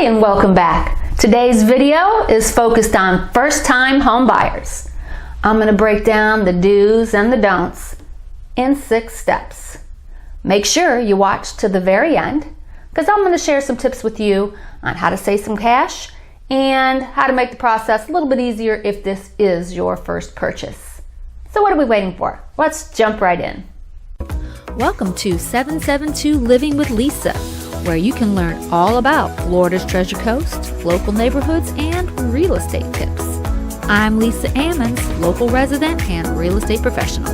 Hi and welcome back. Today's video is focused on first-time home buyers. I'm going to break down the do's and the don'ts in 6 steps. Make sure you watch to the very end because I'm going to share some tips with you on how to save some cash and how to make the process a little bit easier if this is your first purchase. So what are we waiting for? Let's jump right in. Welcome to 772 Living with Lisa, where you can learn all about Florida's Treasure Coast, local neighborhoods, and real estate tips. I'm Lisa Ammons, local resident and real estate professional.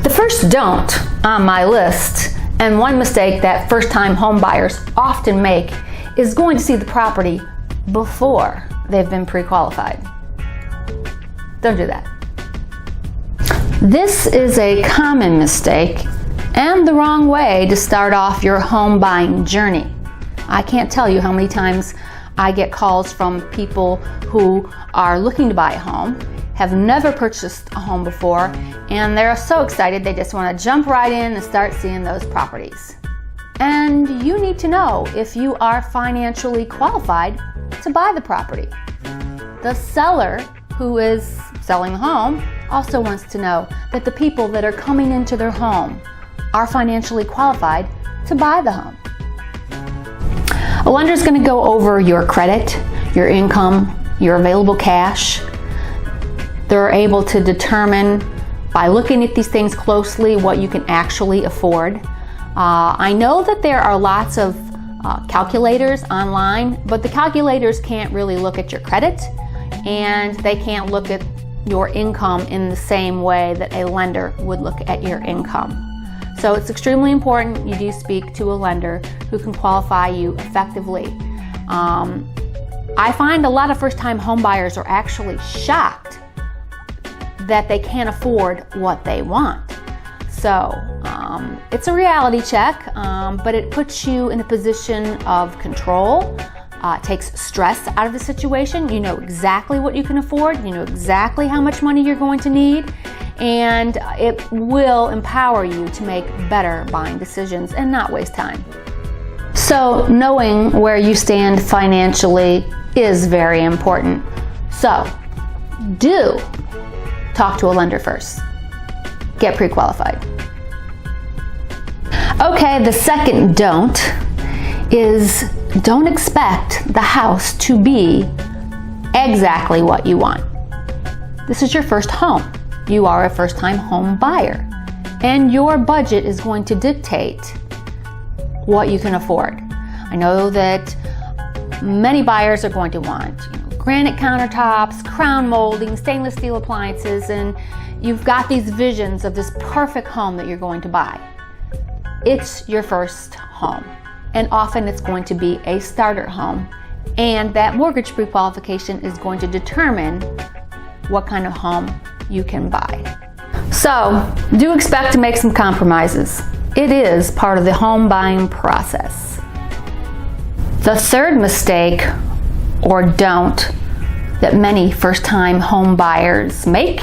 The first don't on my list, and one mistake that first-time home buyers often make, is going to see the property before they've been pre-qualified. Don't do that. This is a common mistake and the wrong way to start off your home buying journey. I can't tell you how many times I get calls from people who are looking to buy a home, have never purchased a home before, and they're so excited they just want to jump right in and start seeing those properties. And you need to know if you are financially qualified to buy the property. The seller who is selling the home also wants to know that the people that are coming into their home are financially qualified to buy the home. A lender is going to go over your credit, your income, your available cash. They're able to determine by looking at these things closely what you can actually afford. I know that there are lots of calculators online, but the calculators can't really look at your credit and they can't look at your income in the same way that a lender would look at your income. So it's extremely important you do speak to a lender who can qualify you effectively. I find a lot of first-time home buyers are actually shocked that they can't afford what they want. So it's a reality check, but it puts you in a position of control. It takes stress out of the situation. You know exactly what you can afford. You know exactly how much money you're going to need. And it will empower you to make better buying decisions and not waste time. So knowing where you stand financially is very important. So do talk to a lender first. Get pre-qualified. Okay, the second don't is don't expect the house to be exactly what you want. This is your first home. You are a first-time home buyer, and your budget is going to dictate what you can afford. I know that many buyers are going to want granite countertops, crown molding, stainless steel appliances, and you've got these visions of this perfect home that you're going to buy. It's your first home. And often it's going to be a starter home, and that mortgage pre-qualification is going to determine what kind of home you can buy. So do expect to make some compromises. It is part of the home buying process. The third mistake or don't that many first-time home buyers make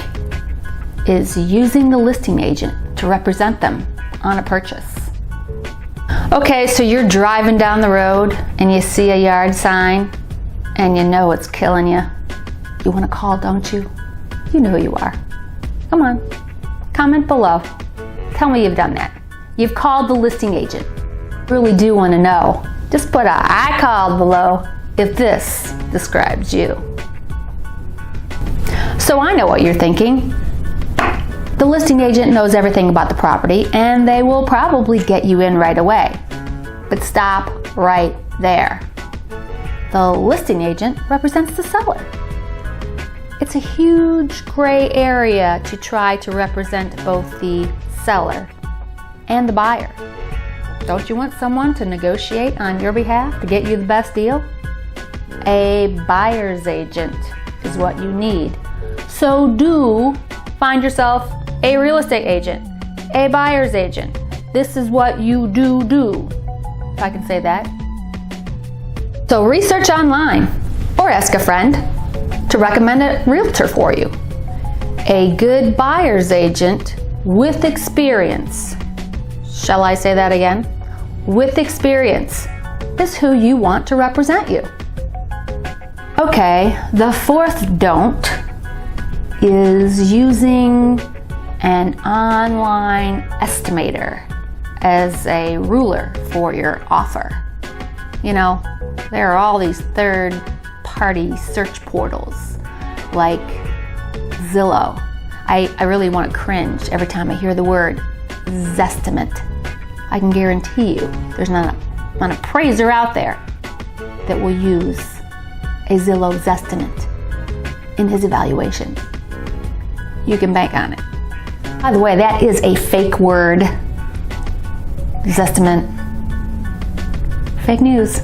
is using the listing agent to represent them on a purchase. Okay, so you're driving down the road and you see a yard sign and you know it's killing you. You want to call, don't you? You know who you are. Come on, comment below. Tell me you've done that. You've called the listing agent. Really do want to know. Just put a "I called" below if this describes you. So I know what you're thinking. The listing agent knows everything about the property and they will probably get you in right away. But stop right there. The listing agent represents the seller. It's a huge gray area to try to represent both the seller and the buyer. Don't you want someone to negotiate on your behalf to get you the best deal? A buyer's agent is what you need. So do find yourself a real estate agent, a buyer's agent. This is what you do, if I can say that. So research online or ask a friend to recommend a realtor for you. A good buyer's agent with experience shall I say that again? With experience is who you want to represent you. Okay, the fourth don't is using an online estimator as a ruler for your offer. You know, there are all these third-party search portals like Zillow. I really want to cringe every time I hear the word Zestimate. I can guarantee you there's not an appraiser out there that will use a Zillow Zestimate in his evaluation. You can bank on it. By the way, that is a fake word. Zestimate. Fake news.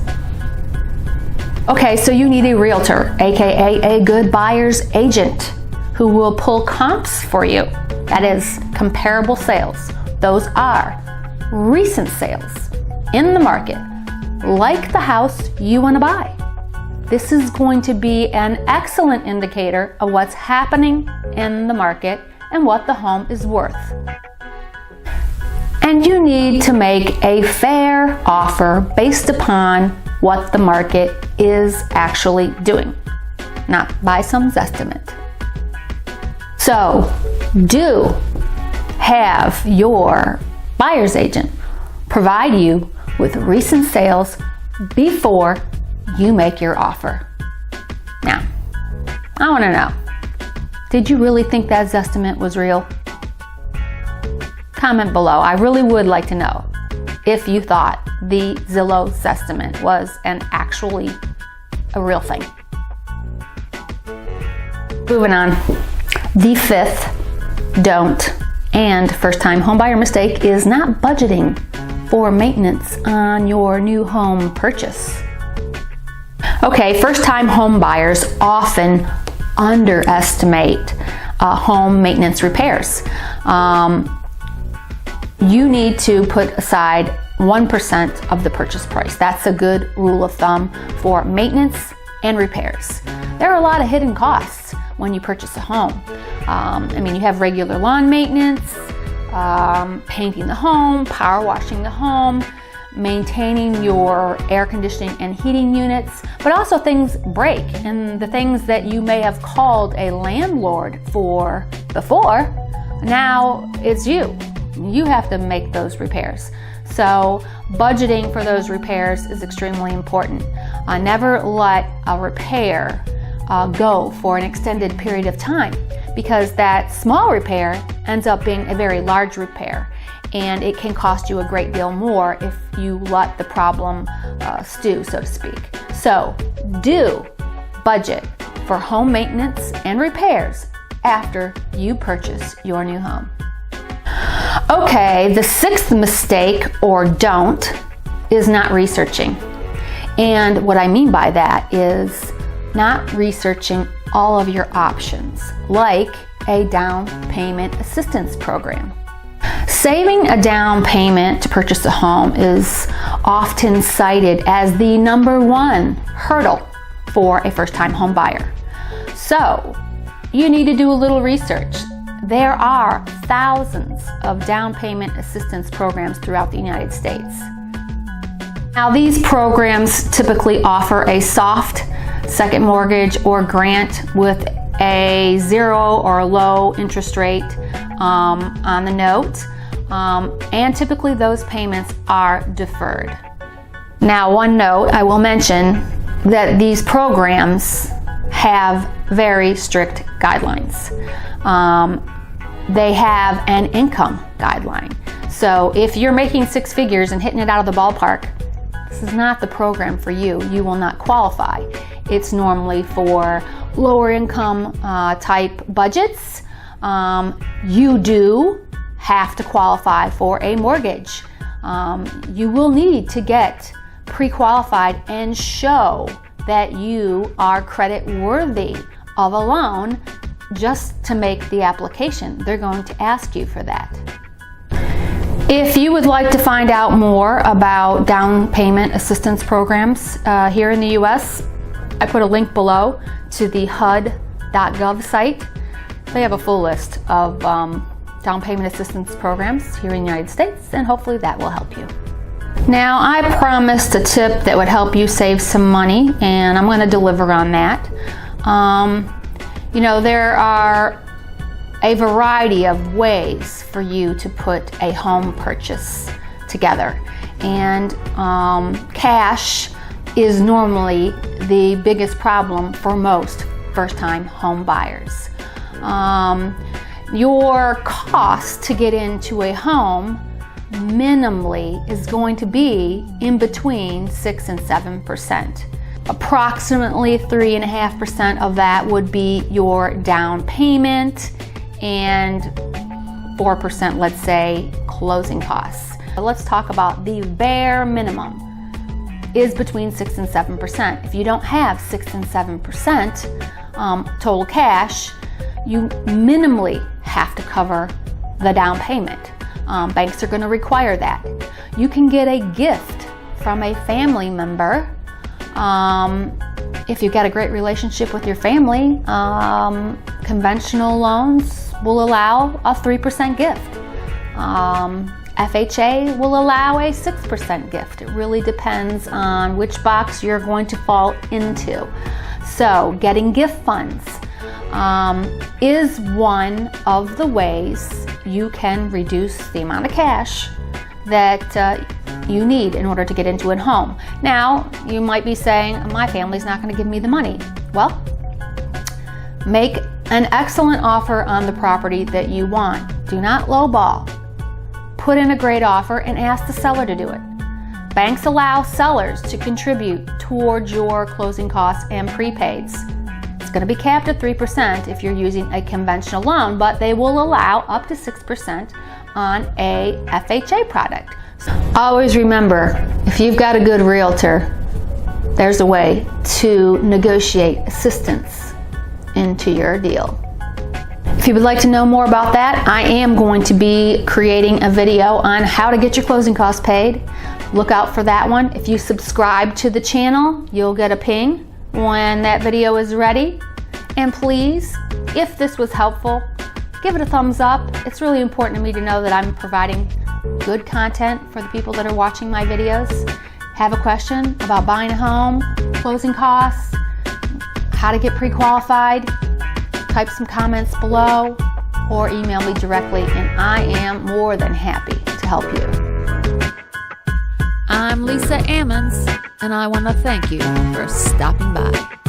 Okay, so you need a realtor, aka a good buyer's agent, who will pull comps for you. That is comparable sales. Those are recent sales in the market, like the house you want to buy. This is going to be an excellent indicator of what's happening in the market and what the home is worth. And you need to make a fair offer based upon what the market is actually doing, not by some estimate. So, do have your buyer's agent provide you with recent sales before you make your offer. Now, I want to know, did you really think that Zestimate was real? Comment below. I really would like to know if you thought the Zillow Zestimate was actually a real thing. Moving on. The fifth don't and first-time homebuyer mistake is not budgeting for maintenance on your new home purchase. Okay, first-time home buyers often underestimate home maintenance repairs. You need to put aside 1% of the purchase price. That's a good rule of thumb for maintenance and repairs. There are a lot of hidden costs when you purchase a home. You have regular lawn maintenance, painting the home, power washing the home, maintaining your air conditioning and heating units, but also things break, and the things that you may have called a landlord for before, now it's you. You have to make those repairs. So budgeting for those repairs is extremely important. Never let a repair go for an extended period of time, because that small repair ends up being a very large repair, and it can cost you a great deal more if you let the problem stew, so to speak. So do budget for home maintenance and repairs after you purchase your new home. Okay, the sixth mistake or don't is not researching. And what I mean by that is not researching all of your options, like a down payment assistance program. Saving a down payment to purchase a home is often cited as the #1 hurdle for a first-time home buyer. So you need to do a little research. There are thousands of down payment assistance programs throughout the United States. Now, these programs typically offer a soft second mortgage or grant with a 0 or a low interest rate on the note, and typically those payments are deferred. Now, one note, I will mention that these programs have very strict guidelines. They have an income guideline. So if you're making 6 figures and hitting it out of the ballpark, this is not the program for you. You will not qualify. It's normally for lower income type budgets. You do have to qualify for a mortgage. You will need to get pre-qualified and show that you are credit worthy of a loan just to make the application. They're going to ask you for that. If you would like to find out more about down payment assistance programs here in the U.S., I put a link below to the HUD.gov site. They have a full list of down payment assistance programs here in the United States, and hopefully that will help you. Now, I promised a tip that would help you save some money, and I'm going to deliver on that. There are a variety of ways for you to put a home purchase together, and cash is normally the biggest problem for most first-time home buyers. Your cost to get into a home minimally is going to be in between 6 and 7%. Approximately 3.5% of that would be your down payment, and 4%, let's say, closing costs. Let's talk about the bare minimum is between 6 and 7%. If you don't have 6 and 7% total cash, you minimally have to cover the down payment. Banks are going to require that. You can get a gift from a family member. If you've got a great relationship with your family, conventional loans will allow a 3% gift. FHA will allow a 6% gift. It really depends on which box you're going to fall into. So getting gift funds is one of the ways you can reduce the amount of cash that you need in order to get into a home. Now, you might be saying, my family's not going to give me the money. Well, make an excellent offer on the property that you want. Do not lowball. Put in a great offer and ask the seller to do it. Banks allow sellers to contribute towards your closing costs and prepaids. It's going to be capped at 3% if you're using a conventional loan, but they will allow up to 6% on a FHA product. Always remember, if you've got a good realtor, there's a way to negotiate assistance into your deal. If you would like to know more about that, I am going to be creating a video on how to get your closing costs paid. Look out for that one. If you subscribe to the channel, you'll get a ping when that video is ready. And please, if this was helpful, give it a thumbs up. It's really important to me to know that I'm providing good content for the people that are watching my videos. Have a question about buying a home, closing costs, how to get pre-qualified, type some comments below or email me directly, and I am more than happy to help you. I'm Lisa Ammons, and I want to thank you for stopping by.